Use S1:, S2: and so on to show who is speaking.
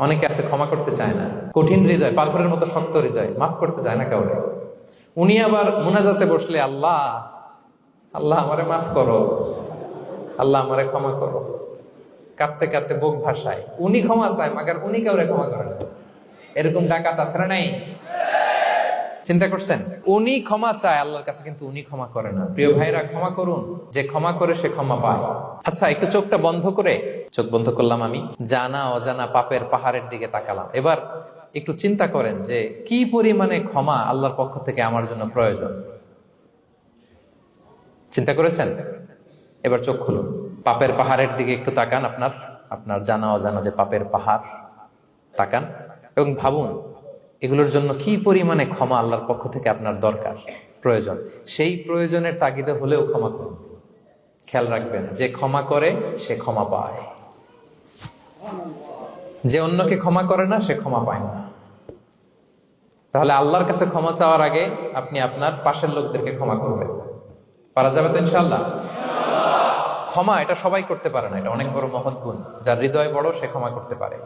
S1: অনেকে আছে ক্ষমা করতে চায় না, কঠিন হৃদয়, পাথরের মতো শক্ত হৃদয়, মাফ করতে চায় না কাউকে। উনি আবার মুনাজাতে বসলে আল্লাহ আল্লাহ আমারে মাফ করো, আল্লাহ আমারে ক্ষমা করো, কাঁদতে কাঁদতে বুক ভাসায়। উনি ক্ষমা চায় মাগার উনি কাউরে ক্ষমা করেন না। এরকম ডাকাত আছে না নাই? চিন্তা করছেন? উনি ক্ষমা চায় আল্লাহর কাছে, কিন্তু উনি ক্ষমা করে না। প্রিয় ভাইরা, ক্ষমা করুন। যে ক্ষমা করে সে ক্ষমা পায়। আচ্ছা, একটু চোখটা বন্ধ করে, চোখ বন্ধ করলাম আমি, জানা অজানা পাপের পাহাড়ের দিকে তাকালাম। এবার একটু চিন্তা করেন যে কি পরিমাণে ক্ষমা আল্লাহর পক্ষ থেকে আমার জন্য প্রয়োজন। চিন্তা করেছেন? এবার চোখ খুলুন, পাপের পাহাড়ের দিকে একটু তাকান, আপনার আপনার জানা অজানা যে পাপের পাহাড়, তাকান এবং ভাবুন এগুলোর জন্য কি পরিমাণে ক্ষমা আল্লাহর পক্ষ থেকে আপনার দরকার, প্রয়োজন। সেই প্রয়োজনের তাগিদে হলেও ক্ষমা করুন। খেয়াল রাখবেন, যে ক্ষমা করে সে ক্ষমা পায়, যে অন্যকে ক্ষমা করে না সে ক্ষমা পায় না। তাহলে আল্লাহর কাছে ক্ষমা চাওয়ার আগে আপনি আপনার পাশের লোকদেরকে ক্ষমা করবেন। পারা যাবে তো ইনশাআল্লাহ? ক্ষমা এটা সবাই করতে পারে না, এটা অনেক বড় মহৎ গুণ। যার হৃদয় বড় সে ক্ষমা করতে পারে।